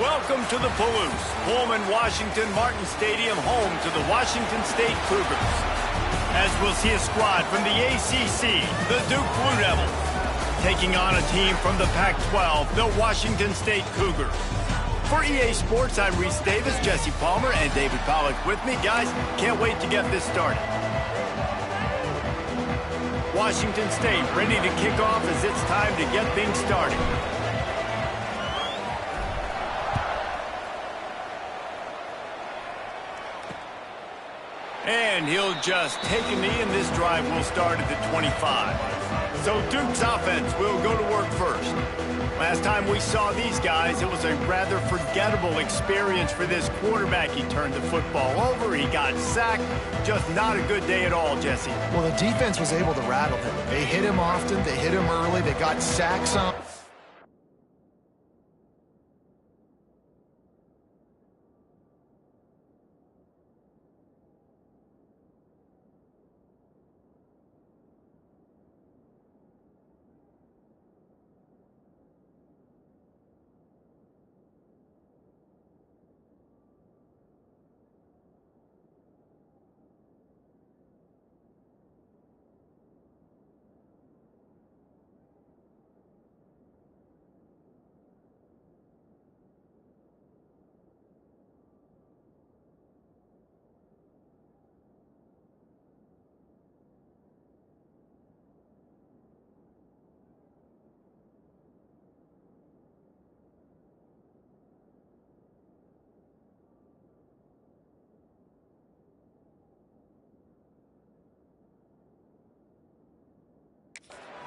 Welcome to the Palouse, Pullman Washington Martin Stadium, home to the Washington State Cougars. As we'll see a squad from the ACC, the Duke Blue Devils, taking on a team from the Pac-12, the Washington State Cougars. For EA Sports, I'm Reese Davis, Jesse Palmer, and David Pollack with me. Guys, can't wait to get this started. Washington State ready to kick off as it's time to get things started. And he'll just take a knee, and this drive will start at the 25. So Duke's offense will go to work first. Last time we saw these guys, it was a rather forgettable experience for this quarterback. He turned the football over, he got sacked. Just not a good day at all, Jesse. Well, the defense was able to rattle him. They hit him often, they hit him early, they got sacks on.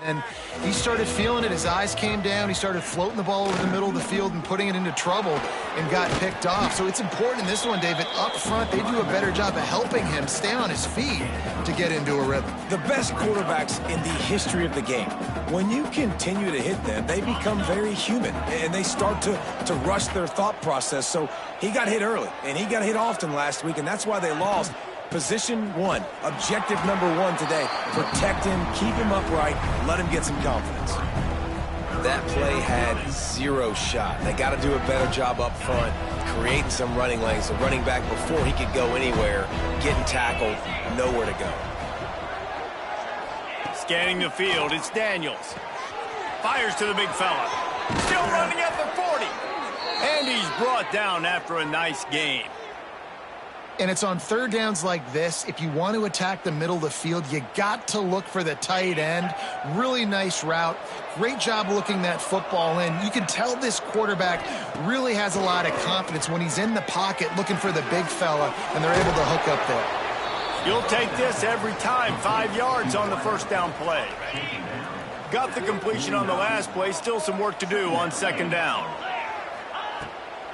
And he started feeling it. His eyes came down. He started floating the ball over the middle of the field and putting it into trouble and got picked off. So it's important in this one, David. Up front, they do a better job of helping him stay on his feet to get into a rhythm. The best quarterbacks in the history of the game, when you continue to hit them, they become very human, and they start to rush their thought process. So he got hit early, and he got hit often last week, and that's why they lost. Position one, objective number one today. Protect him, keep him upright, let him get some confidence. That play had zero shot. They got to do a better job up front, creating some running lanes. The running back, before he could go anywhere, getting tackled, nowhere to go. Scanning the field, it's Daniels. Fires to the big fella. Still running at the 40. And he's brought down after a nice game. And it's on third downs like this. If you want to attack the middle of the field, you got to look for the tight end. Really nice route. Great job looking that football in. You can tell this quarterback really has a lot of confidence when he's in the pocket looking for the big fella, and they're able to hook up there. You'll take this every time. 5 yards on the first down play. Got the completion on the last play. Still some work to do on second down.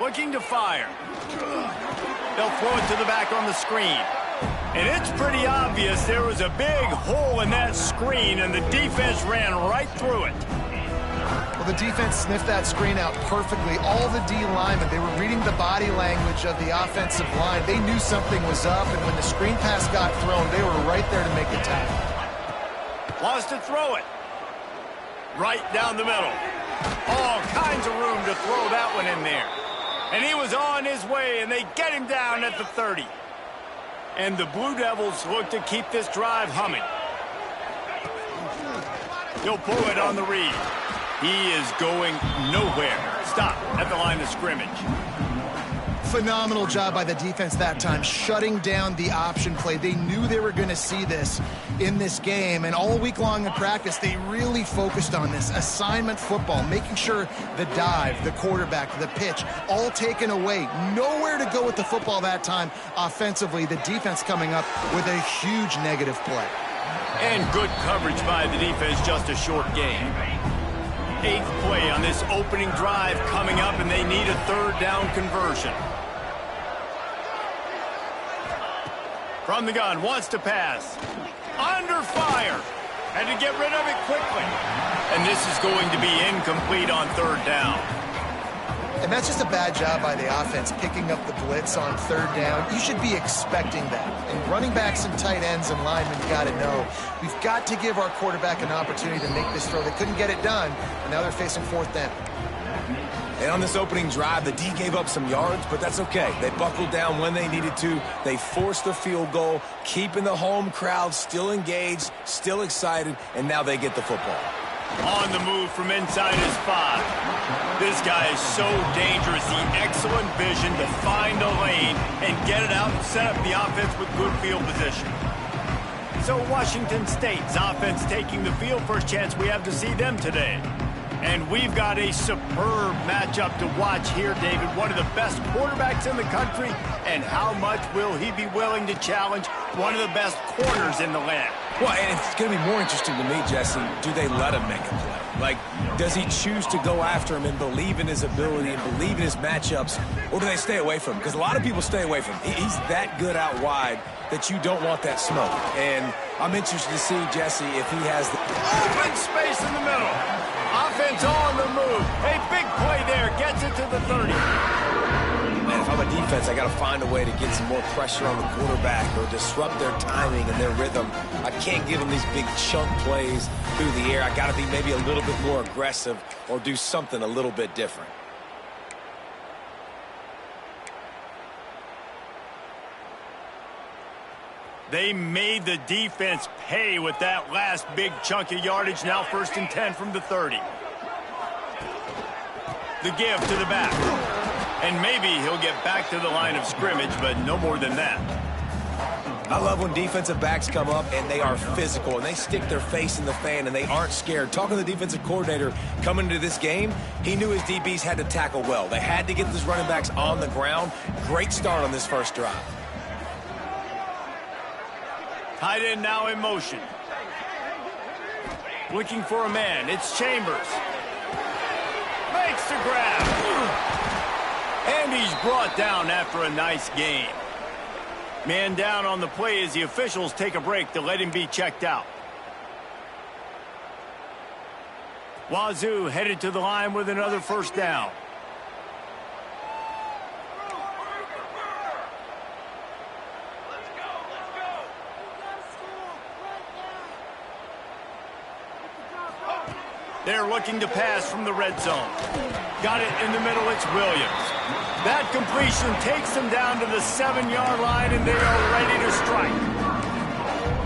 Looking to fire. They'll throw it to the back on the screen. And it's pretty obvious there was a big hole in that screen, and the defense ran right through it. Well, the defense sniffed that screen out perfectly. All the D linemen, they were reading the body language of the offensive line. They knew something was up, and when the screen pass got thrown, they were right there to make the tackle. Wants to throw it. Right down the middle. All kinds of room to throw that one in there. And he was on his way, and they get him down at the 30. And the Blue Devils look to keep this drive humming. He'll pull it on the read. He is going nowhere. Stop at the line of scrimmage. Phenomenal job by the defense that time, shutting down the option play. They knew they were going to see this in this game, and all week long in practice, they really focused on this assignment football, making sure the dive, the quarterback, the pitch, all taken away. Nowhere to go with the football that time offensively. The defense coming up with a huge negative play. And good coverage by the defense, just a short game. 8th play on this opening drive coming up, and they need a third down conversion. From the gun, wants to pass. Under fire. Had to get rid of it quickly. And this is going to be incomplete on third down. And that's just a bad job by the offense, picking up the blitz on third down. You should be expecting that. And running backs and tight ends and linemen got to know, we've got to give our quarterback an opportunity to make this throw. They couldn't get it done, and now they're facing fourth down. And on this opening drive, the D gave up some yards, but that's okay. They buckled down when they needed to. They forced the field goal, keeping the home crowd still engaged, still excited, and now they get the football. On the move from inside his 5. This guy is so dangerous. The excellent vision to find a lane and get it out and set up the offense with good field position. So Washington State's offense taking the field. First chance we have to see them today. And we've got a superb matchup to watch here, David. One of the best quarterbacks in the country. And how much will he be willing to challenge one of the best corners in the land? Well, and it's going to be more interesting to me, Jesse, do they let him make a play? Like, does he choose to go after him and believe in his ability and believe in his matchups, or do they stay away from him? Because a lot of people stay away from him. He's that good out wide that you don't want that smoke. And I'm interested to see, Jesse, if he has the open space in the middle. Offense on the move. A big play there. Gets it to the 30. Man, if I'm a defense, I got to find a way to get some more pressure on the quarterback or disrupt their timing and their rhythm. I can't give them these big chunk plays through the air. I got to be maybe a little bit more aggressive or do something a little bit different. They made the defense pay with that last big chunk of yardage. Now 1st and 10 from the 30. The give to the back. And maybe he'll get back to the line of scrimmage, but no more than that. I love when defensive backs come up and they are physical and they stick their face in the fan and they aren't scared. Talking to the defensive coordinator coming into this game, he knew his DBs had to tackle well. They had to get those running backs on the ground. Great start on this first drive. Tight end now in motion. Looking for a man. It's Chambers. Makes the grab. And he's brought down after a nice gain. Man down on the play as the officials take a break to let him be checked out. Wazzu headed to the line with another 1st down. They're looking to pass from the red zone. Got it in the middle, it's Williams. That completion takes them down to the 7-yard line, and they are ready to strike.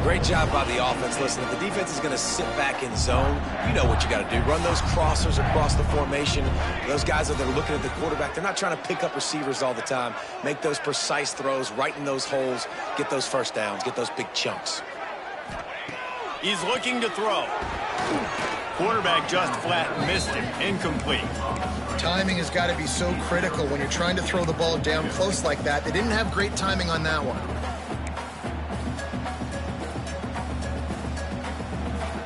Great job by the offense. Listen, if the defense is going to sit back in zone, you know what you got to do. Run those crossers across the formation. Those guys that are looking at the quarterback, they're not trying to pick up receivers all the time. Make those precise throws right in those holes. Get those 1st downs. Get those big chunks. He's looking to throw. Quarterback just flat missed him. Incomplete. Timing has got to be so critical when you're trying to throw the ball down close like that. They didn't have great timing on that one.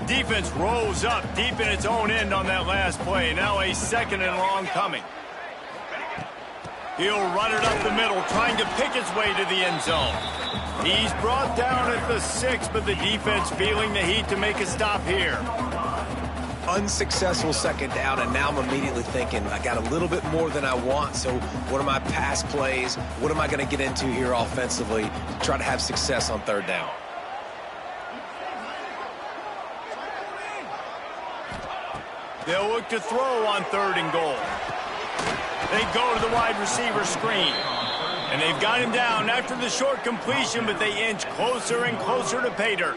Defense rolls up deep in its own end on that last play. Now a 2nd and long coming. He'll run it up the middle, trying to pick his way to the end zone. He's brought down at the 6, but the defense feeling the heat to make a stop here. Unsuccessful 2nd down, and now I'm immediately thinking, I got a little bit more than I want, so what are my pass plays? What am I going to get into here offensively to try to have success on 3rd down? They'll look to throw on 3rd and goal. They go to the wide receiver screen. And they've got him down after the short completion, but they inch closer and closer to pay dirt.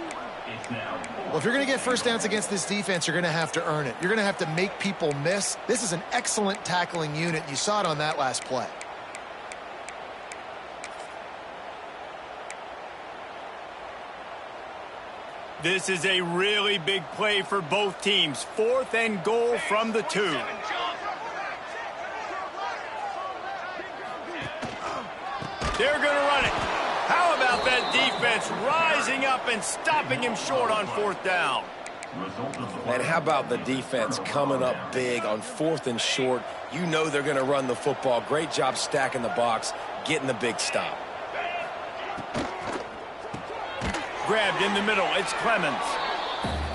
Well, if you're going to get 1st downs against this defense, you're going to have to earn it. You're going to have to make people miss. This is an excellent tackling unit. You saw it on that last play. This is a really big play for both teams. 4th and goal from the 2. They're going to run it. How about that defense rising up and stopping him short on 4th down? And how about the defense coming up big on 4th and short? You know they're going to run the football. Great job stacking the box, getting the big stop. Grabbed in the middle. It's Clemens.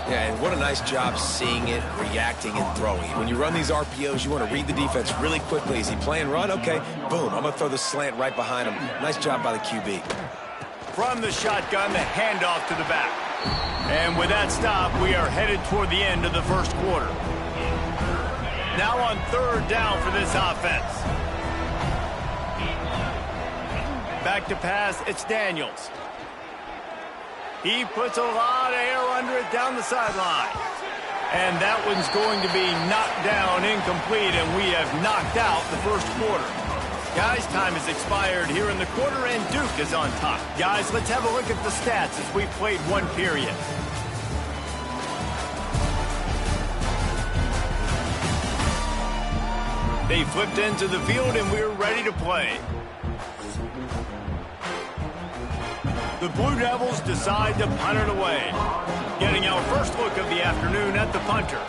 Yeah, and what a nice job seeing it, reacting, and throwing. When you run these RPOs, you want to read the defense really quickly. Is he playing run? Okay, boom. I'm going to throw the slant right behind him. Nice job by the QB. From the shotgun, the handoff to the back. And with that stop, we are headed toward the end of the 1st quarter. Now on third down for this offense. Back to pass, it's Daniels. He puts a lot of air under it down the sideline. And that one's going to be knocked down incomplete, and we have knocked out the first quarter. Guys, time has expired here in the quarter, and Duke is on top. Guys, let's have a look at the stats as we played one period. They flipped into the field, and we're ready to play. The Blue Devils decide to punt it away. Getting our first look of the afternoon at the punter.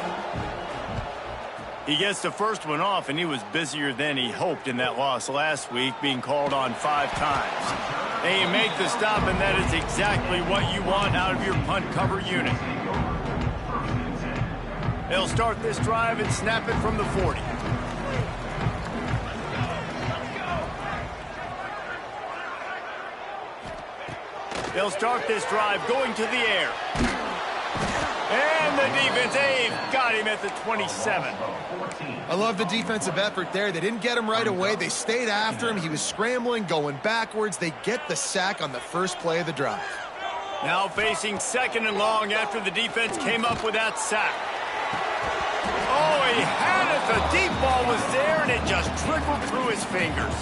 He gets the first one off, and he was busier than he hoped in that loss last week, being called on 5 times. They make the stop, and that is exactly what you want out of your punt cover unit. They'll start this drive and snap it from the 40. They'll start this drive going to the air. And the defense, they've got him at the 27. I love the defensive effort there. They didn't get him right away. They stayed after him. He was scrambling, going backwards. They get the sack on the first play of the drive. Now facing second and long after the defense came up with that sack. Oh, he had it. The deep ball was there, and it just trickled through his fingers.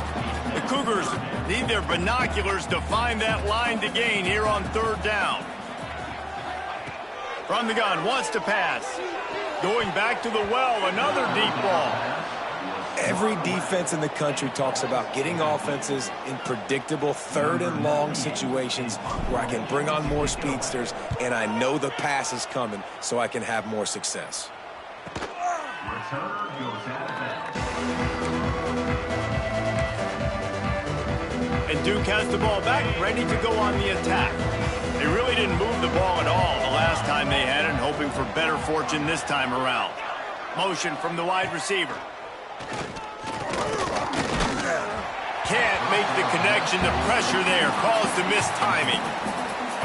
The Cougars need their binoculars to find that line to gain here on third down. From the gun, wants to pass. Going back to the well, another deep ball. Every defense in the country talks about getting offenses in predictable third and long situations where I can bring on more speedsters, and I know the pass is coming, so I can have more success. And Duke has the ball back, ready to go on the attack. They really didn't move the ball at all the last time they had it, hoping for better fortune this time around. Motion from the wide receiver. Can't make the connection. The pressure there caused the missed timing.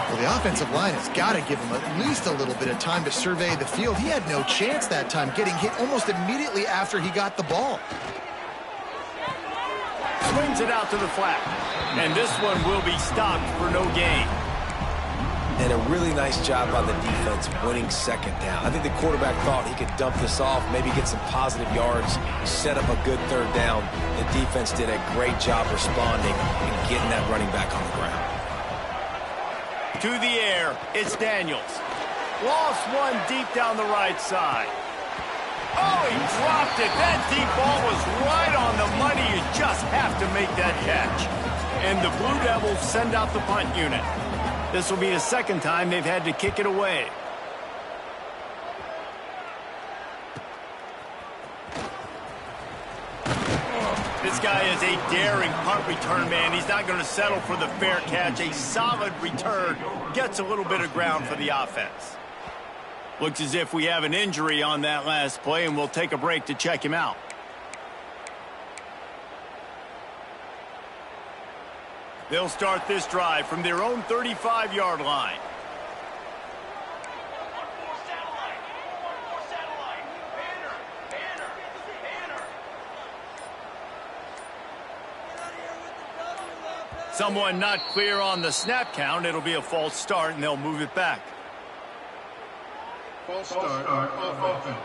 Well, the offensive line has got to give him at least a little bit of time to survey the field. He had no chance that time, getting hit almost immediately after he got the ball. Swings it out to the flat. And this one will be stopped for no gain. And a really nice job by the defense winning second down. I think the quarterback thought he could dump this off, maybe get some positive yards, set up a good third down. The defense did a great job responding and getting that running back on the ground. To the air, it's Daniels. Lost one deep down the right side. Oh, he dropped it. That deep ball was right on the money. You just have to make that catch. And the Blue Devils send out the punt unit. This will be the second time they've had to kick it away. This guy is a daring punt return man. He's not going to settle for the fair catch. A solid return gets a little bit of ground for the offense. Looks as if we have an injury on that last play, and we'll take a break to check him out. They'll start this drive from their own 35-yard line. Someone not clear on the snap count. It'll be a false start, and they'll move it back. False start on offense.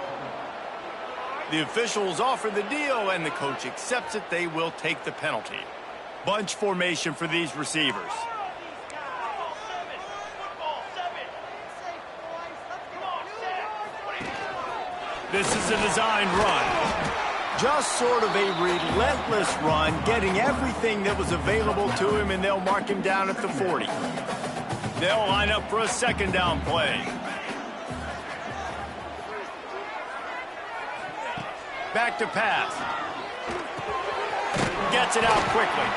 The officials offer the deal, and the coach accepts it. They will take the penalty. Bunch formation for these receivers. This is a designed run. Just sort of a relentless run, getting everything that was available to him, and they'll mark him down at the 40. They'll line up for a second down play. Back to pass. Gets it out quickly.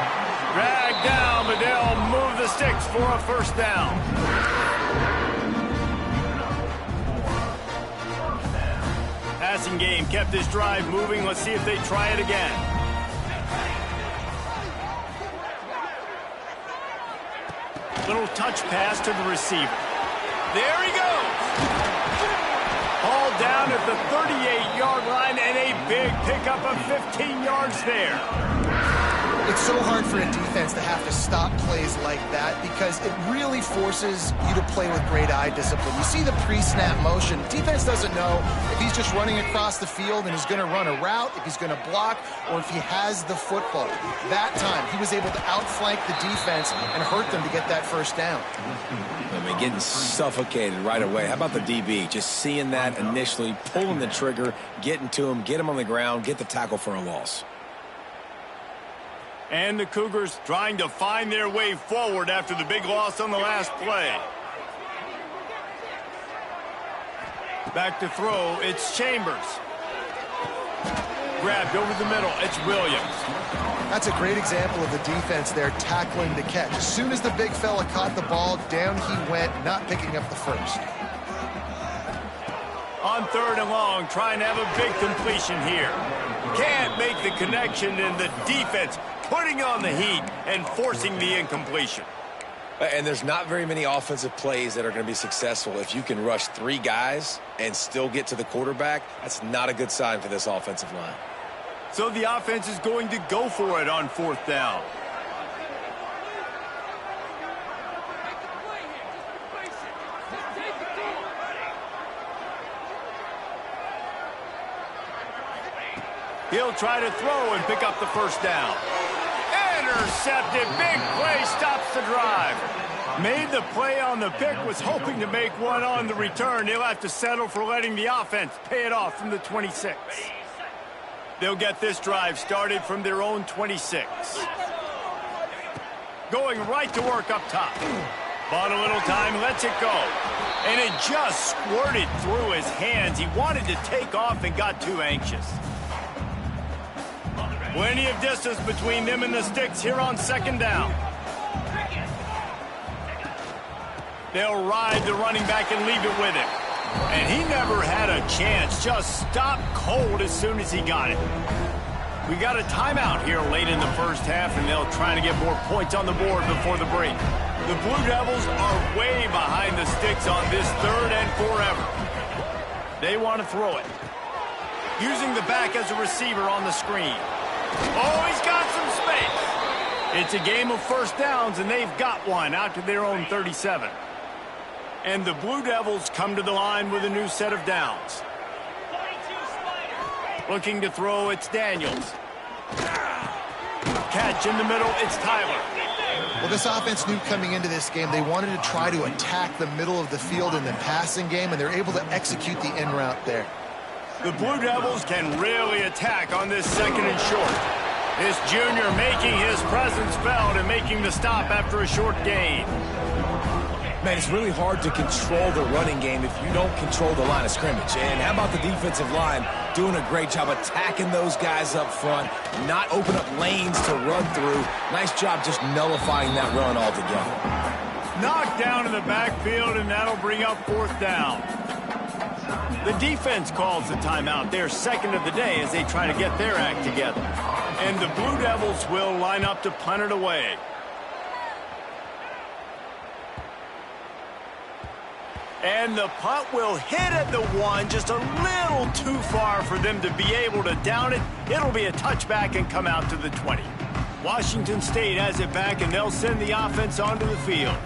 Dragged down, but they'll move the sticks for a first down. Passing game kept this drive moving. Let's see if they try it again. Little touch pass to the receiver. There he goes. Ball down at the 38-yard line, and a big pickup of 15 yards there. It's so hard for a defense to have to stop plays like that because it really forces you to play with great eye discipline. You see the pre-snap motion. Defense doesn't know if he's just running across the field and he's going to run a route, if he's going to block, or if he has the football. That time, he was able to outflank the defense and hurt them to get that first down. I mean, getting suffocated right away. How about the DB? Just seeing that initially, pulling the trigger, getting to him, get him on the ground, get the tackle for a loss. And the Cougars trying to find their way forward after the big loss on the last play. Back to throw, it's Chambers. Grabbed over the middle, it's Williams. That's a great example of the defense there tackling the catch. As soon as the big fella caught the ball, down he went, not picking up the first. On 3rd and long, trying to have a big completion here. Can't make the connection, and the defense putting on the heat and forcing the incompletion. And there's not very many offensive plays that are going to be successful. If you can rush 3 guys and still get to the quarterback, that's not a good sign for this offensive line. So the offense is going to go for it on 4th down. He'll try to throw and pick up the first down. Intercepted. Big play stops the drive. Made the play on the pick, was hoping to make one on the return. He'll have to settle for letting the offense pay it off from the 26. They'll get this drive started from their own 26. Going right to work up top. Bought a little time, lets it go. And it just squirted through his hands. He wanted to take off and got too anxious. Plenty of distance between them and the sticks here on 2nd down. They'll ride the running back and leave it with him. And he never had a chance. Just stopped cold as soon as he got it. We got a timeout here late in the first half, and they'll try to get more points on the board before the break. The Blue Devils are way behind the sticks on this 3rd and forever. They want to throw it. Using the back as a receiver on the screen. Oh, he's got some space. It's a game of 1st downs, and they've got one out to their own 37. And the Blue Devils come to the line with a new set of downs. Looking to throw, it's Daniels. Catch in the middle, it's Tyler. Well, this offense knew coming into this game they wanted to try to attack the middle of the field in the passing game, and they're able to execute the in route there. The Blue Devils can really attack on this 2nd and short. This junior making his presence felt and making the stop after a short gain. Man, it's really hard to control the running game if you don't control the line of scrimmage. And how about the defensive line doing a great job attacking those guys up front, not open up lanes to run through. Nice job just nullifying that run altogether. Knocked down in the backfield, and that'll bring up 4th down. The defense calls the timeout, their 2nd of the day, as they try to get their act together. And the Blue Devils will line up to punt it away. And the punt will hit at the 1, just a little too far for them to be able to down it. It'll be a touchback and come out to the 20. Washington State has it back, and they'll send the offense onto the field.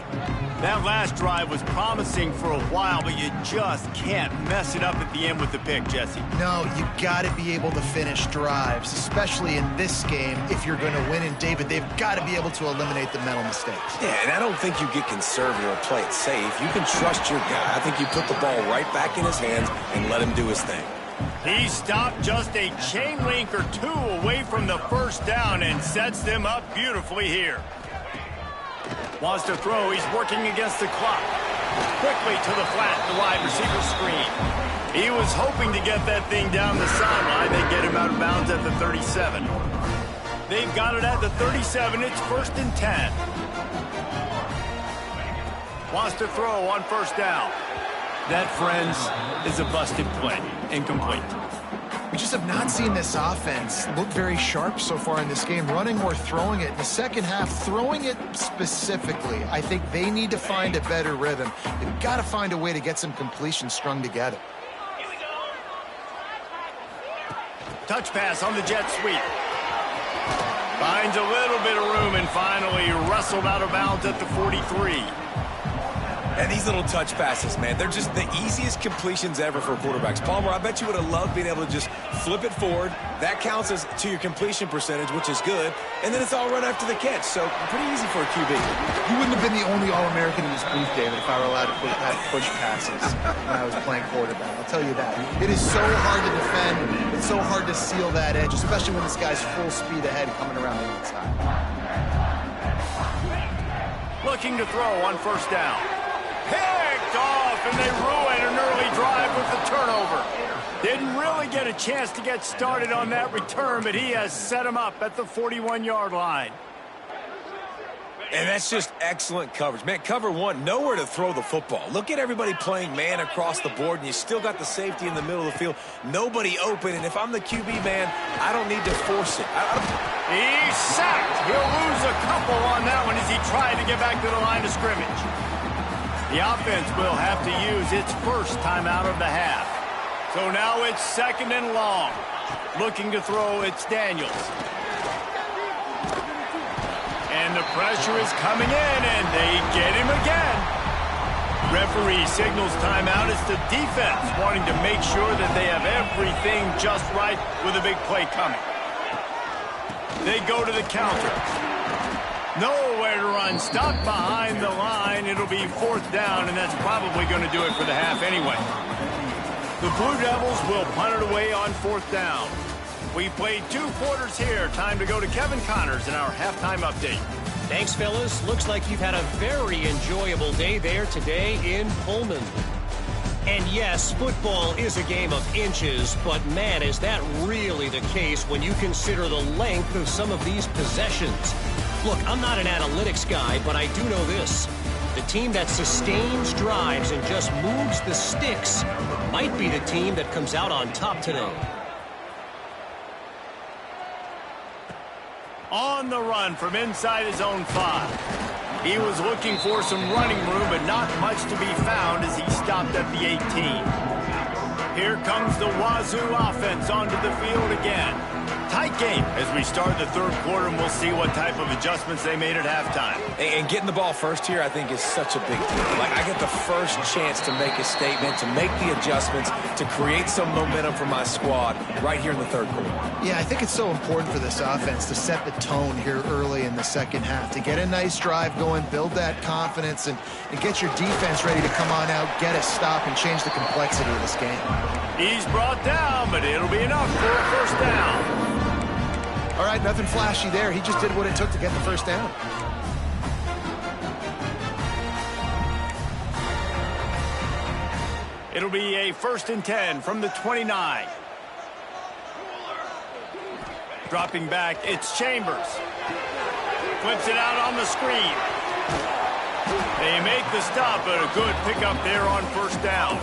That last drive was promising for a while, but you just can't mess it up at the end with the pick, Jesse. No, you got to be able to finish drives, especially in this game. If you're going to win, and David, they've got to be able to eliminate the mental mistakes. Yeah, and I don't think you get conservative or play it safe. You can trust your guy. I think you put the ball right back in his hands and let him do his thing. He stopped just a chain link or 2 away from the 1st down and sets them up beautifully here. Wants to throw. He's working against the clock. Quickly to the flat, the wide receiver screen. He was hoping to get that thing down the sideline. They get him out of bounds at the 37. They've got it at the 37. It's 1st and 10. Wants to throw on 1st down. That, friends, is a busted play. Incomplete. We just have not seen this offense look very sharp so far in this game, running or throwing it. In the second half, throwing it specifically, I think they need to find a better rhythm. They've got to find a way to get some completions strung together. Touch pass on the jet sweep. Finds a little bit of room and finally wrestled out of bounds at the 43. And these little touch passes, man, they're just the easiest completions ever for quarterbacks. Palmer, I bet you would have loved being able to just flip it forward. That counts as to your completion percentage, which is good. And then it's all run after the catch, so pretty easy for a QB. You wouldn't have been the only All-American in this booth, David, if I were allowed to have push passes when I was playing quarterback. I'll tell you that. It is so hard to defend. It's so hard to seal that edge, especially when this guy's full speed ahead coming around the inside. Looking to throw on first down. Picked off, and they ruin an early drive with the turnover. Didn't really get a chance to get started on that return, but he has set him up at the 41-yard line. And that's just excellent coverage. Man, cover one, nowhere to throw the football. Look at everybody playing man across the board, and you still got the safety in the middle of the field. Nobody open, and if I'm the QB, man, I don't need to force it. He's sacked. He'll lose a couple on that one as he tried to get back to the line of scrimmage. The offense will have to use its first timeout of the half. So now it's second and long. Looking to throw, it's Daniels. And the pressure is coming in, and they get him again. Referee signals timeout as the defense wanting to make sure that they have everything just right with a big play coming. They go to the counter. Nowhere to run. Stuck behind the line. It'll be fourth down, and that's probably going to do it for the half anyway. The Blue Devils will punt it away on fourth down. We played 2 quarters here. Time to go to Kevin Connors in our halftime update. Thanks, fellas. Looks like you've had a very enjoyable day there today in Pullman. And yes, football is a game of inches, but man, is that really the case when you consider the length of some of these possessions. Look, I'm not an analytics guy, but I do know this. The team that sustains drives and just moves the sticks might be the team that comes out on top today. On the run from inside his own 5. He was looking for some running room, but not much to be found as he stopped at the 18. Here comes the Wazzu offense onto the field again. Tight game as we start the third quarter, and we'll see what type of adjustments they made at halftime. And getting the ball first here, I think, is such a big deal. Like, I get the first chance to make a statement, to make the adjustments, to create some momentum for my squad right here in the third quarter. Yeah, I think it's so important for this offense to set the tone here early in the second half, to get a nice drive going, build that confidence, and get your defense ready to come on out, get a stop, and change the complexity of this game. He's brought down, but it'll be enough for a first down. All right, nothing flashy there. He just did what it took to get the first down. It'll be a 1st and 10 from the 29. Dropping back, it's Chambers. Flips it out on the screen. They make the stop, but a good pickup there on first down.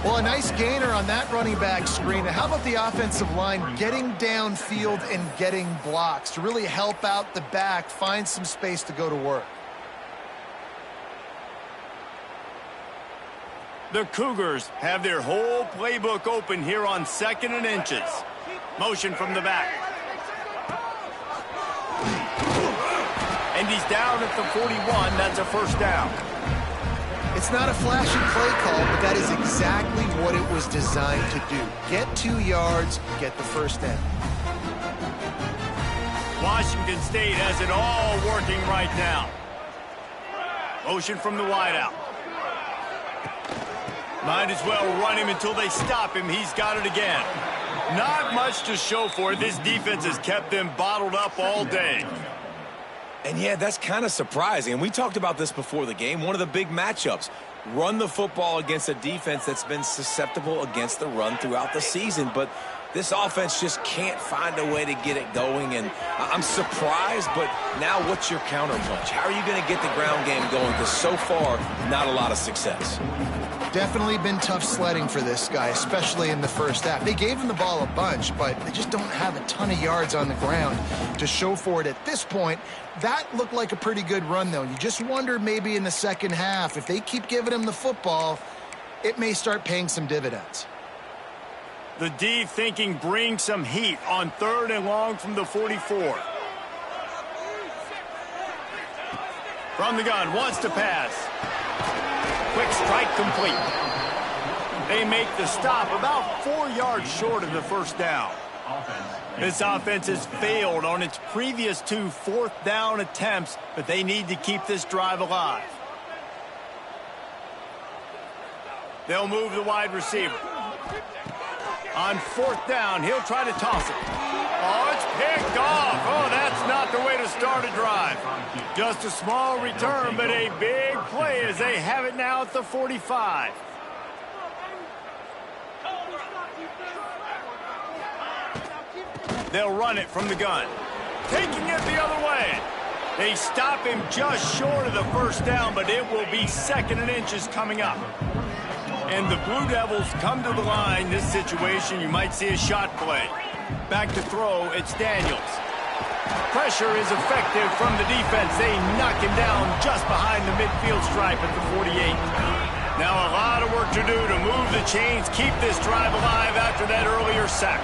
Well, a nice gainer on that running back screen. How about the offensive line getting downfield and getting blocks to really help out the back, find some space to go to work? The Cougars have their whole playbook open here on 2nd and inches. Motion from the back. And he's down at the 41. That's a first down. It's not a flashy play call, but that is exactly what it was designed to do. Get 2 yards, get the first down. Washington State has it all working right now. Motion from the wideout. Might as well run him until they stop him. He's got it again. Not much to show for it. This defense has kept them bottled up all day. And yeah, that's kind of surprising. And we talked about this before the game. One of the big matchups. Run the football against a defense that's been susceptible against the run throughout the season. But this offense just can't find a way to get it going. And I'm surprised, but now what's your counterpunch? How are you going to get the ground game going? Because so far, not a lot of success. Definitely been tough sledding for this guy, especially in the first half. They gave him the ball a bunch, but they just don't have a ton of yards on the ground to show for it at this point. That looked like a pretty good run, though. You just wonder maybe in the second half, if they keep giving him the football, it may start paying some dividends. The D thinking bring some heat on 3rd and long from the 44. From the gun, wants to pass. Quick strike complete. They make the stop about 4 yards short of the first down. This offense has failed on its previous 2 4th down attempts, but they need to keep this drive alive. They'll move the wide receiver. On 4th down, he'll try to toss it. Oh, it's picked off. Oh, that's not the way to start a drive. Just a small return, but a big play as they have it now at the 45. They'll run it from the gun. Taking it the other way. They stop him just short of the first down, but it will be 2nd and inches coming up. And the Blue Devils come to the line. This situation, you might see a shot play. Back to throw, it's Daniels. Pressure is effective from the defense. They knock him down just behind the midfield stripe at the 48. Now a lot of work to do to move the chains, keep this drive alive after that earlier sack.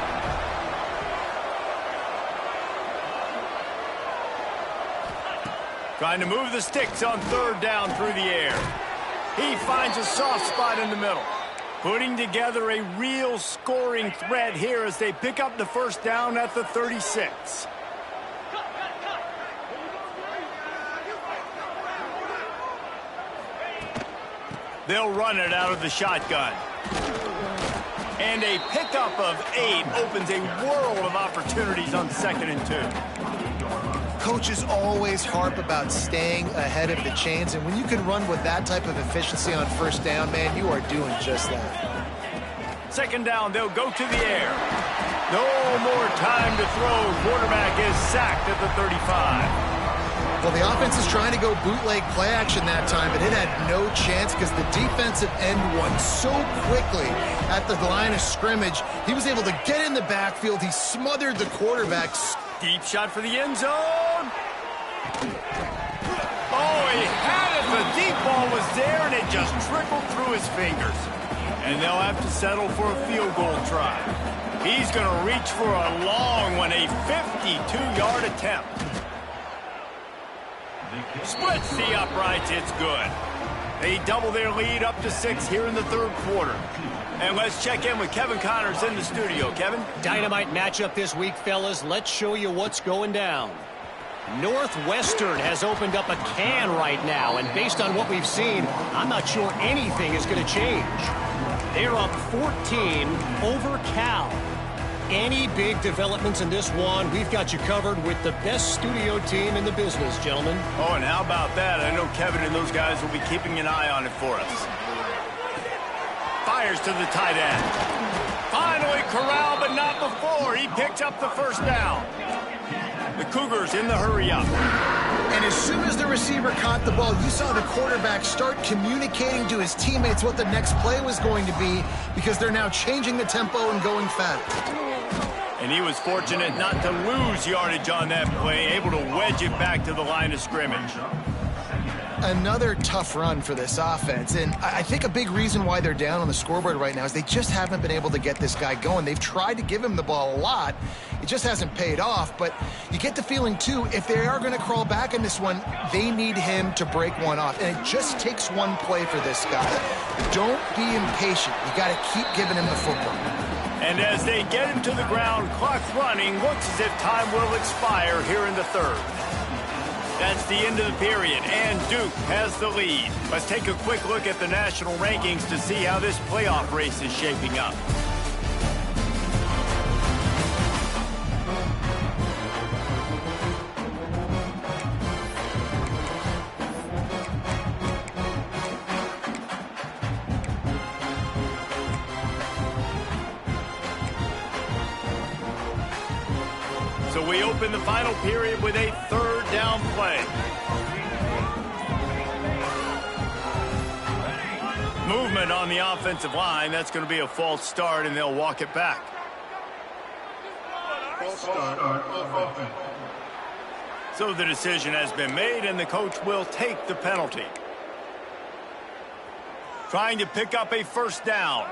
Trying to move the sticks on 3rd down through the air. He finds a soft spot in the middle. Putting together a real scoring threat here as they pick up the first down at the 36. They'll run it out of the shotgun. And a pickup of 8 opens a world of opportunities on 2nd and 2. Coaches always harp about staying ahead of the chains, and when you can run with that type of efficiency on 1st down, man, you are doing just that. 2nd down, they'll go to the air. No more time to throw. Quarterback is sacked at the 35. Well, the offense is trying to go bootleg play action that time, but it had no chance because the defensive end won so quickly at the line of scrimmage. He was able to get in the backfield. He smothered the quarterback. Deep shot for the end zone. Oh, he had it. The deep ball was there, and it just trickled through his fingers. And they'll have to settle for a field goal try. He's going to reach for a long one, a 52-yard attempt. Splits the uprights. It's good. They double their lead up to 6 here in the 3rd quarter. And let's check in with Kevin Connors in the studio. Kevin? Dynamite matchup this week, fellas. Let's show you what's going down. Northwestern has opened up a can right now, and based on what we've seen, I'm not sure anything is going to change. They're up 14 over Cal. Any big developments in this one, we've got you covered with the best studio team in the business, gentlemen. Oh, and how about that? I know Kevin and those guys will be keeping an eye on it for us. Fires to the tight end. Finally corralled, but not before. He picks up the first down. The Cougars in the hurry up. And as soon as the receiver caught the ball, you saw the quarterback start communicating to his teammates what the next play was going to be because they're now changing the tempo and going fast. And he was fortunate not to lose yardage on that play, able to wedge it back to the line of scrimmage. Another tough run for this offense, and I think a big reason why they're down on the scoreboard right now is they just haven't been able to get this guy going. They've tried to give him the ball a lot. It just hasn't paid off, but you get the feeling, too, if they are going to crawl back in this one, they need him to break one off, and it just takes one play for this guy. Don't be impatient. You got to keep giving him the football. And as they get him to the ground, clock running, looks as if time will expire here in the 3rd. That's the end of the period, and Duke has the lead. Let's take a quick look at the national rankings to see how this playoff race is shaping up. So we open the final period with a 3rd down play. Movement on the offensive line. That's going to be a false start, and they'll walk it back. False start on offense. So the decision has been made, and the coach will take the penalty. Trying to pick up a 1st down.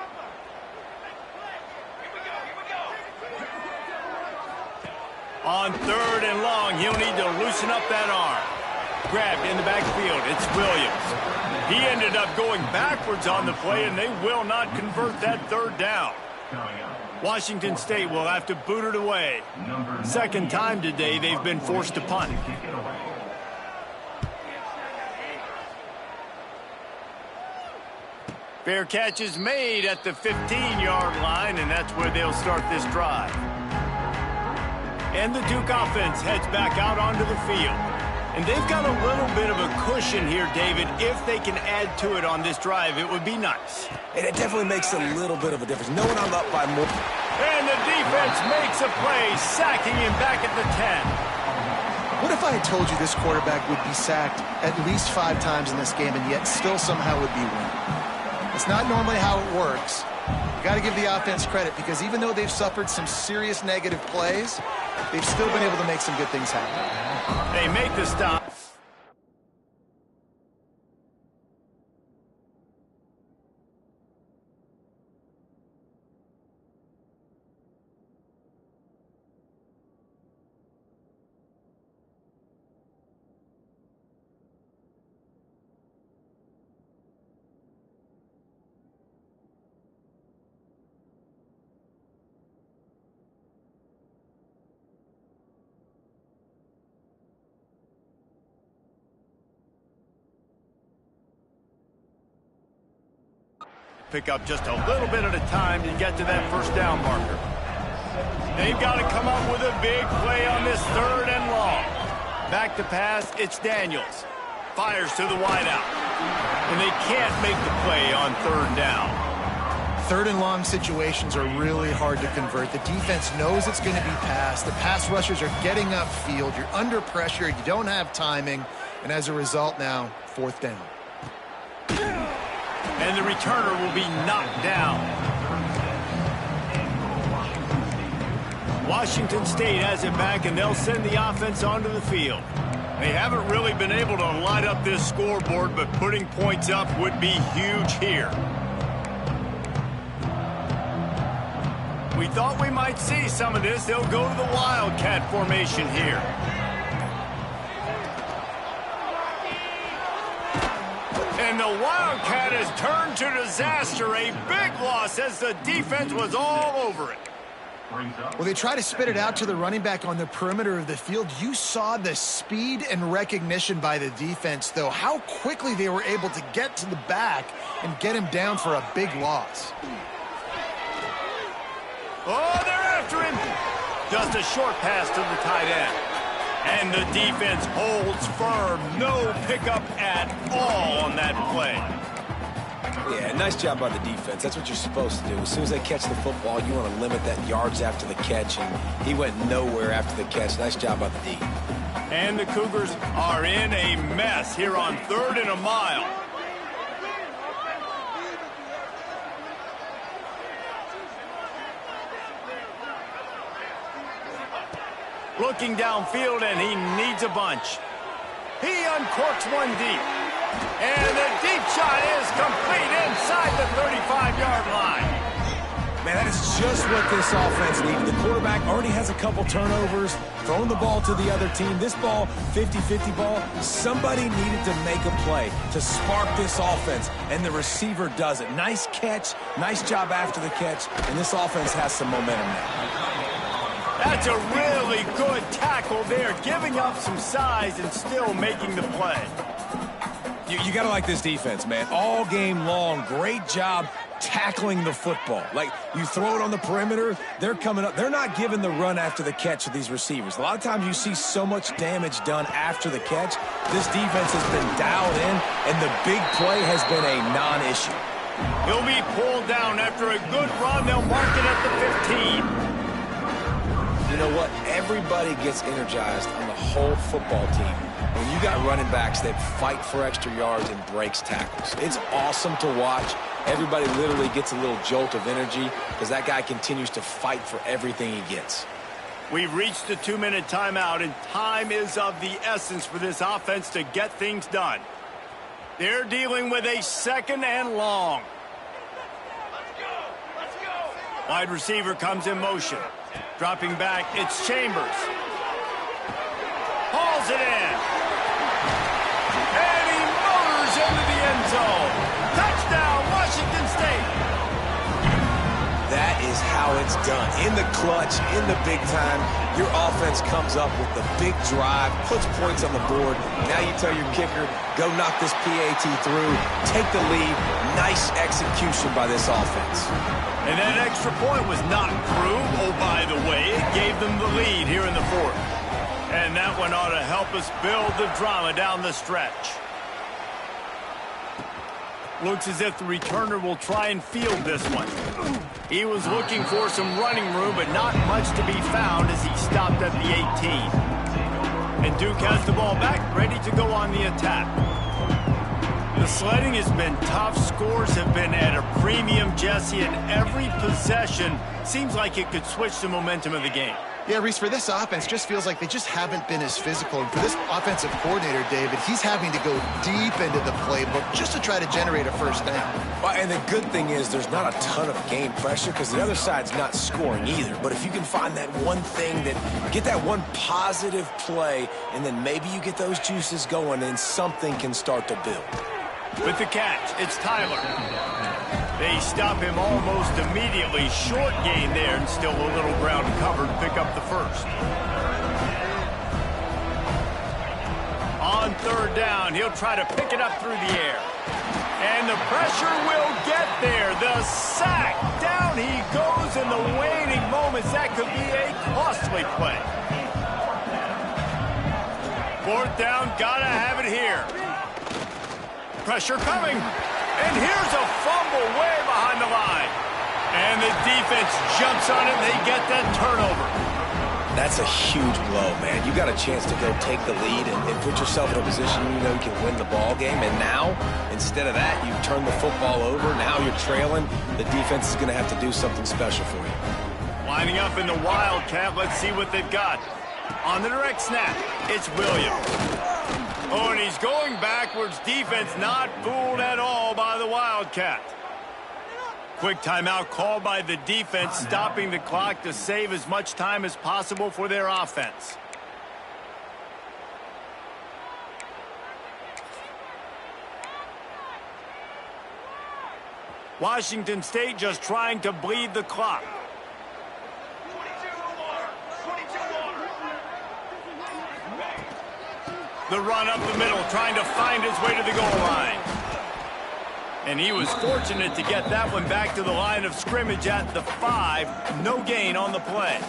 On 3rd and long, he'll need to loosen up that arm. Grabbed in the backfield, it's Williams. He ended up going backwards on the play, and they will not convert that 3rd down. Washington State will have to boot it away. 2nd time today they've been forced to punt. Fair catch is made at the 15-yard line, and that's where they'll start this drive. And the Duke offense heads back out onto the field. And they've got a little bit of a cushion here, David. If they can add to it on this drive, it would be nice. And it definitely makes a little bit of a difference. Knowing I'm up by more. And the defense makes a play, sacking him back at the 10. What if I had told you this quarterback would be sacked at least 5 times in this game and yet still somehow would be winning? It's not normally how it works. You got to give the offense credit because even though they've suffered some serious negative plays, they've still been able to make some good things happen. They make the stop. Pick up just a little bit at a time to get to that 1st down marker. They've got to come up with a big play on this 3rd and long. Back to pass, it's Daniels. Fires to the wideout. And they can't make the play on 3rd down. 3rd and long situations are really hard to convert. The defense knows it's going to be passed. The pass rushers are getting upfield. You're under pressure. You don't have timing. And as a result now, 4th down. And the returner will be knocked down. Washington State has it back, and they'll send the offense onto the field. They haven't really been able to light up this scoreboard, but putting points up would be huge here. We thought we might see some of this. They'll go to the Wildcat formation here. And the Wildcat has turned to disaster. A big loss as the defense was all over it. Well, they try to spit it out to the running back on the perimeter of the field. You saw the speed and recognition by the defense, though, how quickly they were able to get to the back and get him down for a big loss. Oh, they're after him. Just a short pass to the tight end. And the defense holds firm. No pickup at all on that play. Yeah, nice job by the defense. That's what you're supposed to do. As soon as they catch the football, you want to limit that yards after the catch, and he went nowhere after the catch. Nice job by the D. And the Cougars are in a mess here on 3rd and a mile. Looking downfield, and he needs a bunch. He uncorks one deep. And the deep shot is complete inside the 35-yard line. Man, that is just what this offense needed. The quarterback already has a couple turnovers, throwing the ball to the other team. This ball, 50-50 ball, somebody needed to make a play to spark this offense, and the receiver does it. Nice catch, nice job after the catch, and this offense has some momentum now. That's a really good tackle there, giving up some size and still making the play. You got to like this defense, man. All game long, great job tackling the football. Like, you throw it on the perimeter, they're coming up. They're not giving the run after the catch of these receivers. A lot of times you see so much damage done after the catch. This defense has been dialed in, and the big play has been a non-issue. He'll be pulled down after a good run. They'll mark it at the 15. You know what? Everybody gets energized on the whole football team when you got running backs that fight for extra yards and breaks tackles. It's awesome to watch. Everybody literally gets a little jolt of energy because that guy continues to fight for everything he gets. We've reached the 2-minute timeout, and time is of the essence for this offense to get things done. They're dealing with a 2nd and long. Wide receiver comes in motion. Dropping back, it's Chambers. fires it in. And he motors into the end zone. Touchdown, Washington State. That is how it's done. In the clutch, in the big time, your offense comes up with the big drive, puts points on the board. Now you tell your kicker, go knock this PAT through, take the lead. Nice execution by this offense. And that extra point was not through. Oh, by the way, it gave them the lead here in the fourth. And that one ought to help us build the drama down the stretch. Looks as if the returner will try and field this one. He was looking for some running room, but not much to be found as he stopped at the 18. And Duke has the ball back, ready to go on the attack. The sledding has been tough. Scores have been at a premium, Jesse, and every possession seems like it could switch the momentum of the game. Yeah, Reese, for this offense, just feels like they just haven't been as physical. And for this offensive coordinator, David, he's having to go deep into the playbook just to try to generate a first down. Well, and the good thing is there's not a ton of game pressure because the other side's not scoring either. But if you can find that one thing, get that one positive play, and then maybe you get those juices going and something can start to build. With the catch, it's Tyler. They stop him almost immediately. Short gain there and still a little ground covered. Pick up the first. On third down, he'll try to pick it up through the air. And the pressure will get there. The sack. Down he goes in the waning moments. That could be a costly play. Fourth down, gotta have it here. Pressure coming. And here's a fumble way behind the line. And the defense jumps on it, and they get that turnover. That's a huge blow, man. You got a chance to go take the lead and put yourself in a position you know you can win the ball game. And now, instead of that, you turn the football over. Now you're trailing. The defense is going to have to do something special for you. Lining up in the Wildcat. Let's see what they've got. On the direct snap, it's Williams. Oh, and he's going backwards. Defense not fooled at all by the Wildcat. Quick timeout called by the defense, stopping the clock to save as much time as possible for their offense. Washington State just trying to bleed the clock. The run up the middle, trying to find his way to the goal line. And he was fortunate to get that one back to the line of scrimmage at the 5. No gain on the play.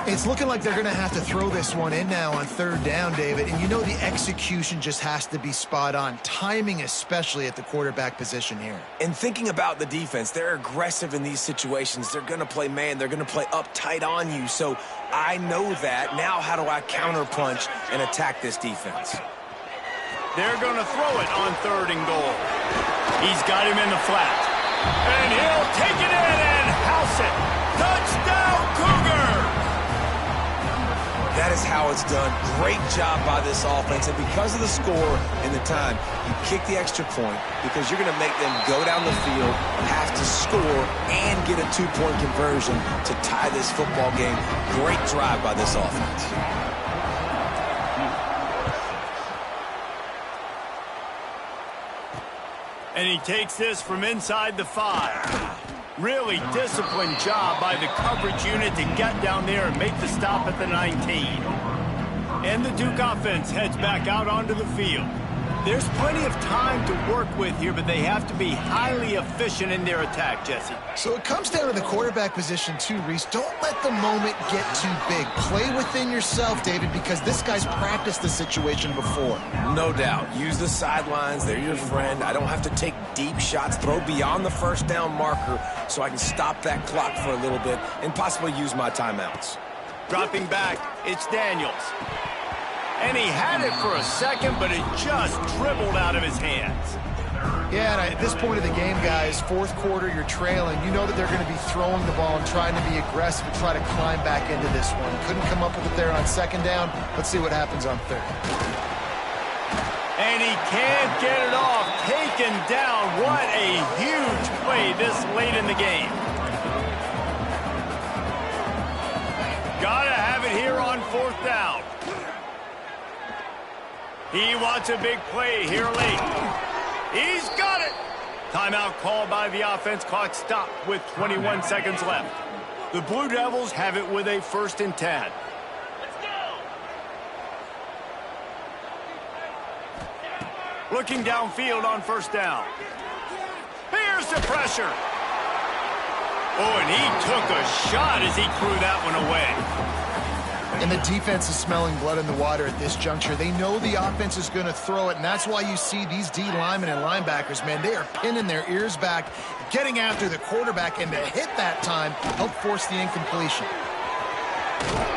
It's looking like they're going to have to throw this one in now on third down, David. And you know the execution just has to be spot on. Timing especially at the quarterback position here. And thinking about the defense, they're aggressive in these situations. They're going to play man. They're going to play up tight on you. So I know that. Now how do I counterpunch and attack this defense? They're going to throw it on third and goal. He's got him in the flat. And he'll take it in and house it. Touchdown, Cougar! That is how it's done. Great job by this offense. And because of the score and the time, you kick the extra point because you're going to make them go down the field, have to score, and get a two-point conversion to tie this football game. Great drive by this offense. And he takes this from inside the 5. Really disciplined job by the coverage unit to get down there and make the stop at the 19. And the Duke offense heads back out onto the field. There's plenty of time to work with here, but they have to be highly efficient in their attack, Jesse. So it comes down to the quarterback position too, Reese. Don't let the moment get too big. Play within yourself, David, because this guy's practiced the situation before. No doubt. Use the sidelines. They're your friend. I don't have to take deep shots. Throw beyond the first down marker so I can stop that clock for a little bit and possibly use my timeouts. Dropping back, it's Daniels. And he had it for a second, but it just dribbled out of his hands. Yeah, and at this point of the game, guys, fourth quarter, you're trailing. You know that they're going to be throwing the ball and trying to be aggressive and try to climb back into this one. Couldn't come up with it there on second down. Let's see what happens on third. And he can't get it off. Taken down. What a huge play this late in the game. Gotta have it here on fourth down. He wants a big play here late. He's got it. Timeout called by the offense. Clock stopped with 21 seconds left. The Blue Devils have it with a 1st and 10. Let's go. Looking downfield on 1st down. Here's the pressure. Oh, and he took a shot as he threw that one away. And the defense is smelling blood in the water at this juncture. They know the offense is going to throw it, and that's why you see these D linemen and linebackers, man, they are pinning their ears back, getting after the quarterback, and to hit that time, help force the incompletion.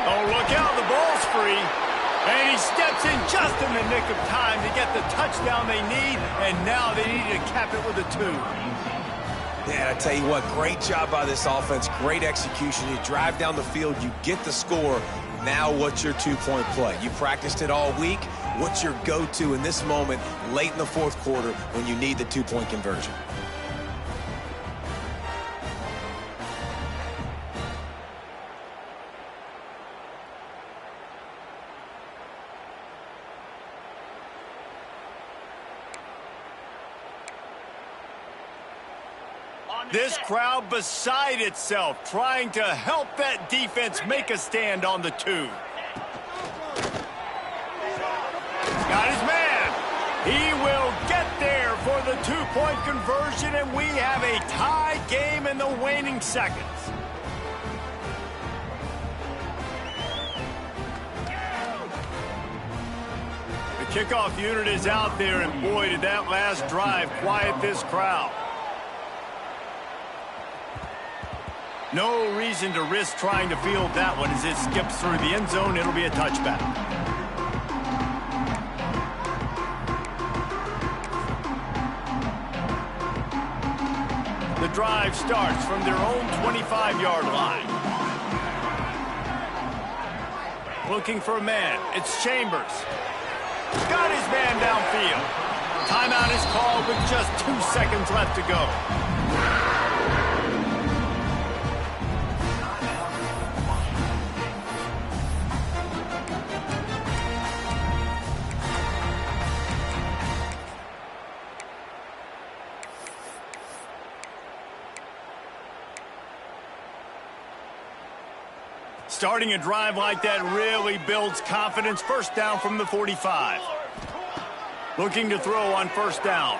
Oh, look out, the ball's free. And he steps in just in the nick of time to get the touchdown they need, and now they need to cap it with a 2. Yeah, I tell you what, great job by this offense, great execution. You drive down the field, you get the score. Now what's your 2-point play? You practiced it all week. What's your go-to in this moment late in the 4th quarter when you need the 2-point conversion? This crowd beside itself, trying to help that defense make a stand on the 2. Got his man. He will get there for the 2-point conversion, and we have a tie game in the waning seconds. The kickoff unit is out there, and boy, did that last drive quiet this crowd. No reason to risk trying to field that one as it skips through the end zone. It'll be a touchback. The drive starts from their own 25-yard line. Looking for a man. It's Chambers. Got his man downfield. Timeout is called with just 2 seconds left to go. Starting a drive like that really builds confidence. 1st down from the 45. Looking to throw on 1st down.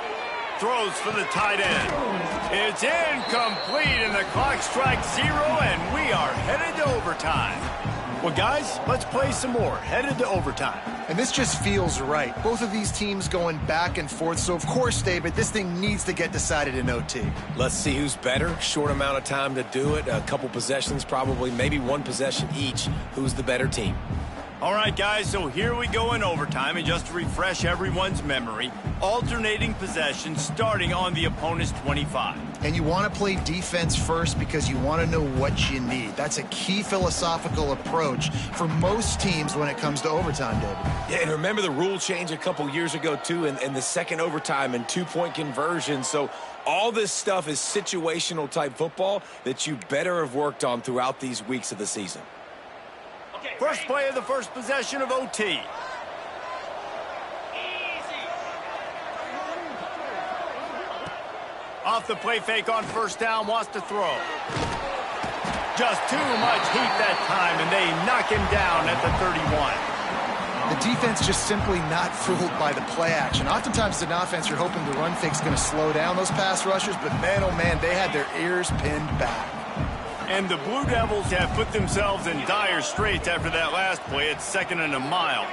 Throws for the tight end. It's incomplete, and the clock strikes 0, and we are headed to overtime. Well, guys, let's play some more. Headed to overtime. And this just feels right. Both of these teams going back and forth. So, of course, David, this thing needs to get decided in OT. Let's see who's better. Short amount of time to do it. A couple possessions, probably, maybe 1 possession each. Who's the better team? All right, guys, so here we go in overtime. And just to refresh everyone's memory, alternating possessions starting on the opponent's 25. And you want to play defense first because you want to know what you need. That's a key philosophical approach for most teams when it comes to overtime, David. Yeah, and remember the rule change a couple years ago, too, in the second overtime and 2-point conversion. So all this stuff is situational type football that you better have worked on throughout these weeks of the season. First play of the first possession of OT. Off the play fake on 1st down, wants to throw. Just too much heat that time, and they knock him down at the 31. The defense just simply not fooled by the play action. Oftentimes, as an offense, you're hoping the run fake's going to slow down those pass rushers, but man, oh man, they had their ears pinned back. And the Blue Devils have put themselves in dire straits after that last play. It's 2nd and a mile.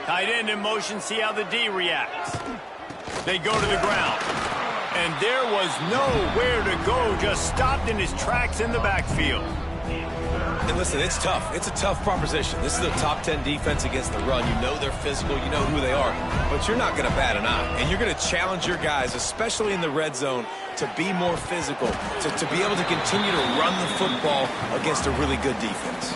Tight end in motion, see how the D reacts. They go to the ground. And there was nowhere to go, just stopped in his tracks in the backfield. And listen, it's tough. It's a tough proposition. This is a top 10 defense against the run. You know they're physical. You know who they are. But you're not going to bat an eye. And you're going to challenge your guys, especially in the red zone, to be more physical, to be able to continue to run the football against a really good defense.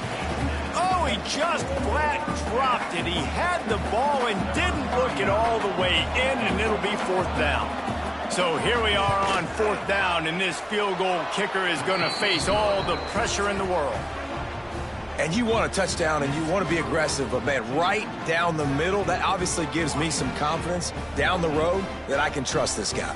Oh, he just flat dropped it. He had the ball and didn't look it all the way in, and it'll be 4th down. So here we are on 4th down, and this field goal kicker is going to face all the pressure in the world. And you want a touchdown and you want to be aggressive, but man, right down the middle, that obviously gives me some confidence down the road that I can trust this guy.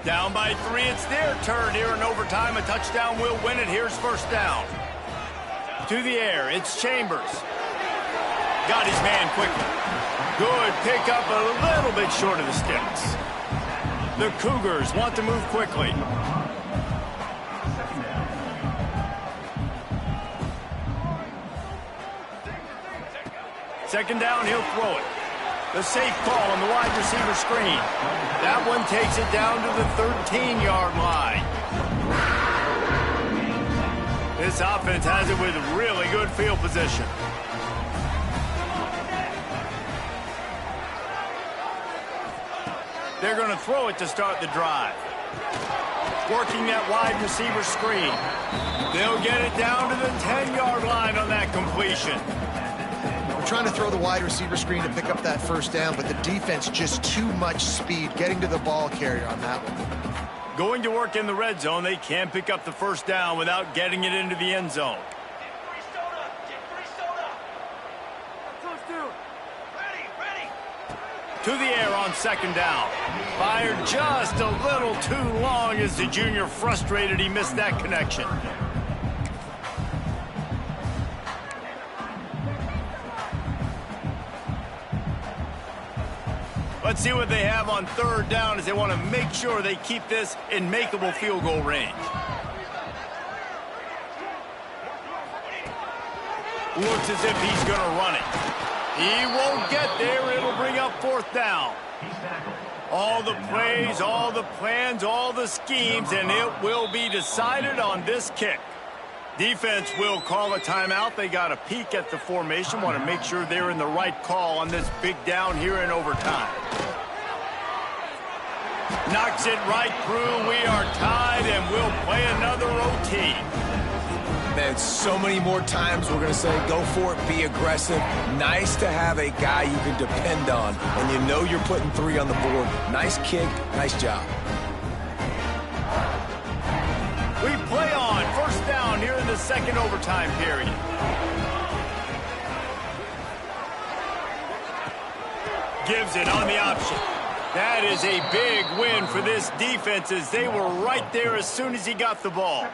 Down by 3, it's their turn here in overtime. A touchdown will win it. Here's first down. To the air, it's Chambers. Got his man quickly. Good pickup, a little bit short of the sticks. The Cougars want to move quickly. Second down, he'll throw it. The safe call on the wide receiver screen. That one takes it down to the 13-yard line. This offense has it with really good field position. They're going to throw it to start the drive. Working that wide receiver screen. They'll get it down to the 10-yard line on that completion. Trying to throw the wide receiver screen to pick up that first down, but the defense just too much speed getting to the ball carrier on that one. Going to work in the red zone, they can't pick up the first down without getting it into the end zone. To the air on second down. Fired just a little too long as the junior frustrated he missed that connection. Let's see what they have on third down as they want to make sure they keep this in makeable field goal range. Looks as if he's going to run it. He won't get there. It'll bring up fourth down. All the plays, all the plans, all the schemes, and it will be decided on this kick. Defense will call a timeout. They got a peek at the formation. Want to make sure they're in the right call on this big down here in overtime. Knocks it right through. We are tied, and we'll play another OT. Man, so many more times we're going to say, go for it, be aggressive. Nice to have a guy you can depend on, and you know you're putting 3 on the board. Nice kick, nice job. We play on first down here in the second overtime period. Gives it on the option. That is a big win for this defense as they were right there as soon as he got the ball.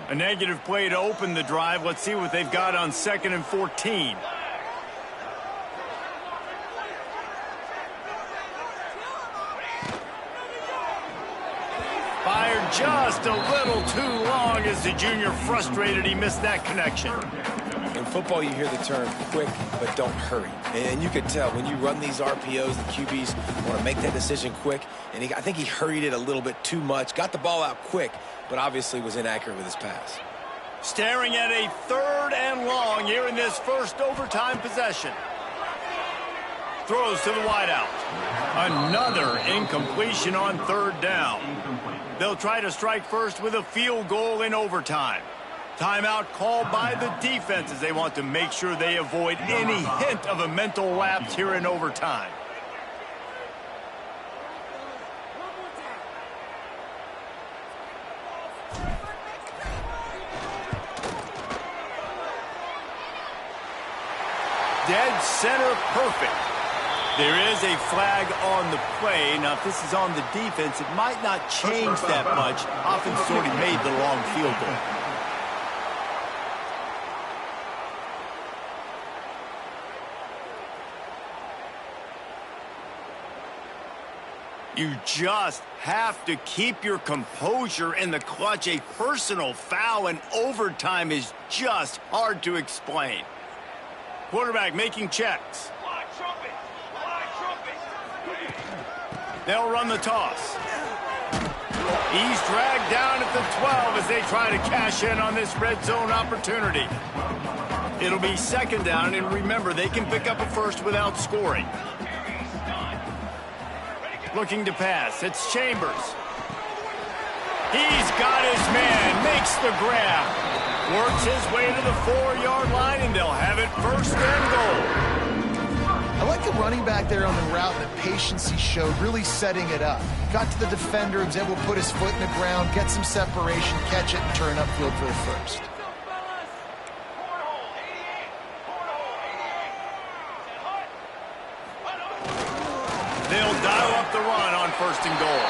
A negative play to open the drive. Let's see what they've got on 2nd and 14. Fired just a little too long as the junior frustrated he missed that connection. In football, you hear the term quick, but don't hurry. And you can tell when you run these RPOs, the QBs want to make that decision quick. And I think he hurried it a little bit too much. Got the ball out quick, but obviously was inaccurate with his pass. Staring at a 3rd and long here in this first overtime possession. Throws to the wideout. Another incompletion on 3rd down. They'll try to strike first with a field goal in overtime. Timeout called by the defense as they want to make sure they avoid any hint of a mental lapse here in overtime. Dead center perfect. There is a flag on the play. Now, if this is on the defense, it might not change that much. Offense has already made the long field goal. You just have to keep your composure in the clutch. A personal foul in overtime is just hard to explain. Quarterback making checks. They'll run the toss. He's dragged down at the 12 as they try to cash in on this red zone opportunity. It'll be 2nd down, and remember, they can pick up a first without scoring. Looking to pass. It's Chambers. He's got his man. Makes the grab. Works his way to the 4-yard line, and they'll have it 1st and goal. I like the running back there on the route and the patience he showed, really setting it up. Got to the defender, was able to put his foot in the ground, get some separation, catch it, and turn upfield for the first. They'll dial up the run on 1st and goal.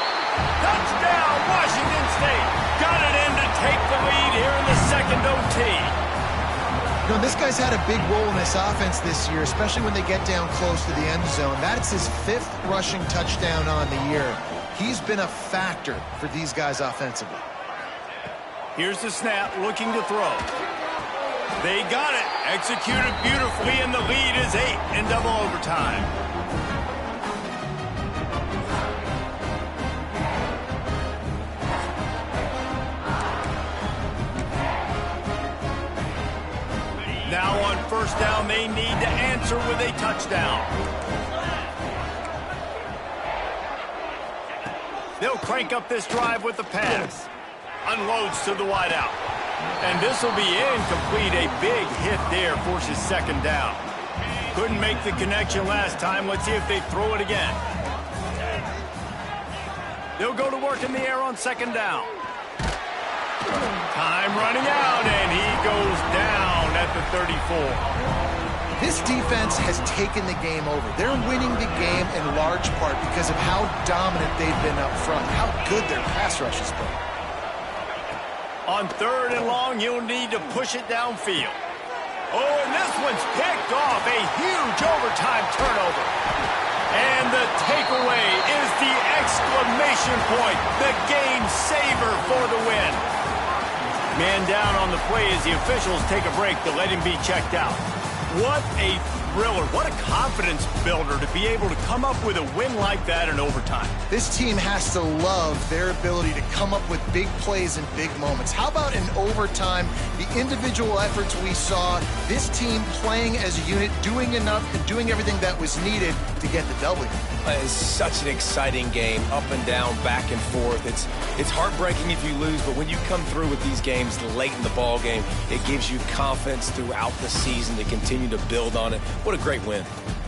Touchdown, Washington State. Got it in to take the lead here in the second OT. You know, this guy's had a big role in this offense this year, especially when they get down close to the end zone. That's his 5th rushing touchdown on the year. He's been a factor for these guys offensively. Here's the snap, looking to throw. They got it. Executed beautifully, and the lead is 8 in double overtime. Now on 1st down, they need to answer with a touchdown. They'll crank up this drive with the pass. Unloads to the wideout. And this will be incomplete. A big hit there forces 2nd down. Couldn't make the connection last time. Let's see if they throw it again. They'll go to work in the air on 2nd down. Time running out, and he goes down at the 34. This defense has taken the game over. They're winning the game in large part because of how dominant they've been up front, how good their pass rush has been. On 3rd and long, you'll need to push it downfield. Oh, and this one's picked off. A huge overtime turnover. And the takeaway is the exclamation point, the game saver for the win. Man down on the play as the officials take a break to let him be checked out. What a thriller. What a confidence builder to be able to come up with a win like that in overtime. This team has to love their ability to come up with big plays and big moments. How about in overtime, the individual efforts we saw, this team playing as a unit, doing enough and doing everything that was needed to get the W. It's such an exciting game, up and down, back and forth. It's heartbreaking if you lose, but when you come through with these games late in the ball game, it gives you confidence throughout the season to continue to build on it. What a great win.